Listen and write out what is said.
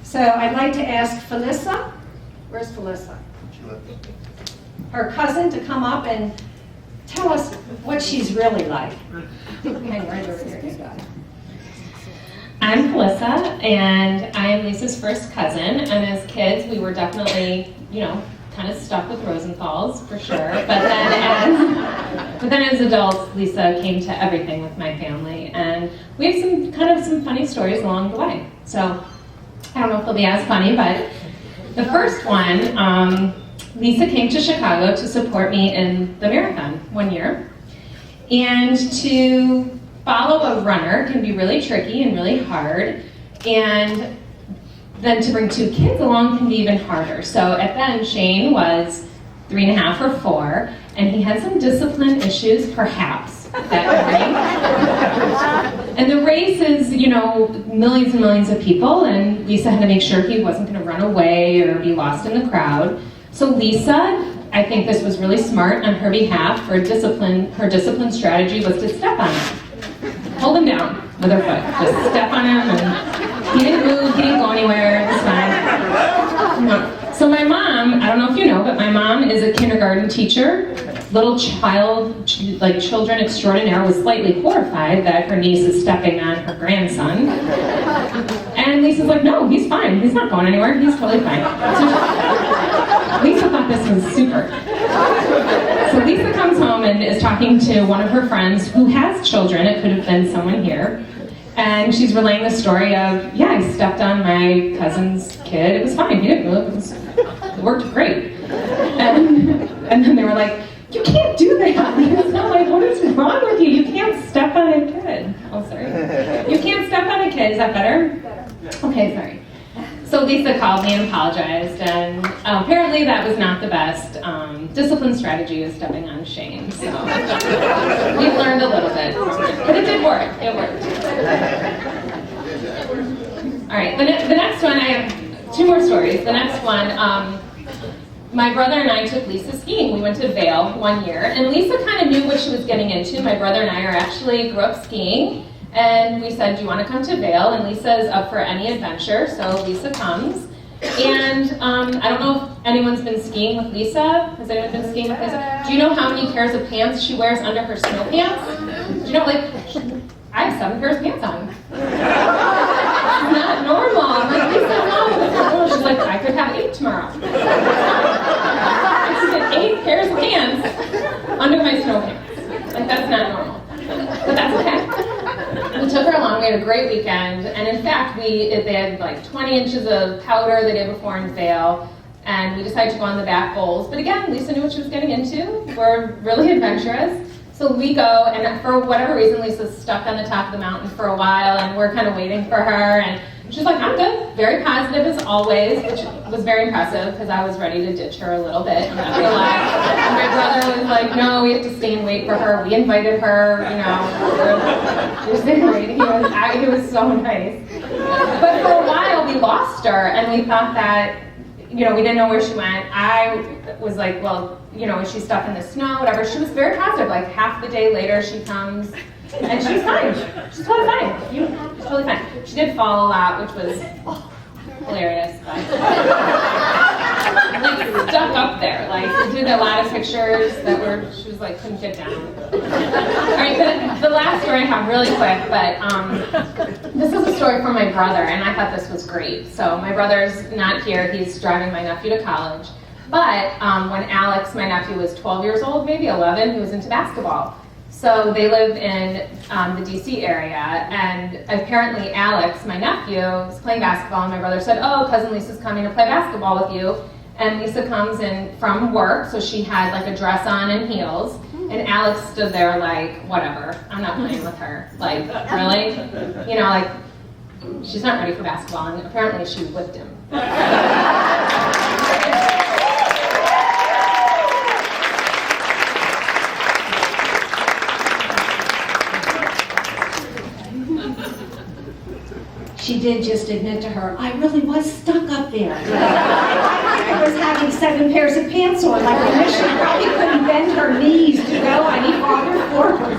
So I'd like to ask Felissa, where's Felissa? Her cousin, to come up and tell us what she's really like. Hang right over here, you got it. I'm Felissa, and I am Lisa's first cousin, and as kids we were definitely, kind of stuck with Rosenthals, for sure, but then as adults, Lisa came to everything with my family, and we have some funny stories along the way. So, I don't know if they'll be as funny, but the first one, Lisa came to Chicago to support me in the marathon one year, and to follow a runner can be really tricky and really hard, and then to bring two kids along can be even harder. So at then, Shane was 3.5 or 4, and he had some discipline issues, perhaps, that morning. And the race is, millions and millions of people, and Lisa had to make sure he wasn't going to run away or be lost in the crowd. So Lisa, I think this was really smart on her behalf. Her discipline strategy was to step on him. Hold him down with her foot. Just step on him, and he didn't move, he didn't go anywhere, it was fine. So my mom, I don't know if you know, but my mom is a kindergarten teacher. Little child, like children extraordinaire, was slightly horrified that her niece is stepping on her grandson. And Lisa's like, no, he's fine. He's not going anywhere. He's totally fine. So Lisa thought this was super. So Lisa comes home and is talking to one of her friends who has children. It could have been someone here. And she's relaying the story of, yeah, I stepped on my cousin's kid. It was fine. He didn't move. It worked great. And then they were like, you can't do that. I'm like, what is wrong with you? You can't step on a kid. Oh, sorry. You can't step on a kid. Is that better? Okay, sorry. So Lisa called me and apologized, and apparently that was not the best discipline strategy of stepping on Shane. So we've learned a little bit, but it did work. It worked. All right, the next one, I have 2 more stories. The next one, my brother and I took Lisa skiing. We went to Vail one year, and Lisa kind of knew what she was getting into. My brother and I grew up skiing, and we said, do you want to come to Vail? And Lisa is up for any adventure, so Lisa comes. And I don't know if anyone's been skiing with Lisa. Has anyone been skiing with Lisa? Do you know how many pairs of pants she wears under her snow pants? Do you know, I have 7 pairs of pants on. It's not normal. I'm like, Lisa, no, that's not normal. She's like, I could have 8 tomorrow. I said 8 pairs of pants under my snow pants. That's not normal. But that's okay. We took her along. We had a great weekend, and in fact, they had 20 inches of powder the day before in Vail, and we decided to go on the back bowls. But again, Lisa knew what she was getting into. We're really adventurous. So we go, and for whatever reason, Lisa's stuck on the top of the mountain for a while, and we're kind of waiting for her, and she's like, I'm good, very positive as always, which was very impressive, because I was ready to ditch her a little bit, I'm not gonna lie. And my brother was like, no, we have to stay and wait for her. We invited her, we're sitting waiting. He was so nice. But for a while, we lost her, and we thought that, we didn't know where she went. I was like, well, is she stuck in the snow, whatever. She was very positive. Half the day later, she comes, and she's fine. She's totally fine. She's totally fine. She did fall a lot, which was hilarious. But stuck up there. We did a lot of pictures she was couldn't get down. All right, the last story I have really quick, but this is a story from my brother, and I thought this was great. So my brother's not here. He's driving my nephew to college. But when Alex, my nephew, was 12 years old, maybe 11, he was into basketball. So they live in the DC area, and apparently Alex, my nephew, was playing basketball, and my brother said, oh, cousin Lisa's coming to play basketball with you. And Lisa comes in from work, so she had a dress on and heels, and Alex stood there whatever, I'm not playing with her. Really? She's not ready for basketball, and apparently she whipped him. She did just admit to her, I really was stuck up there. I was having 7 pairs of pants on. I wish she probably couldn't bend her knees to go any farther forward.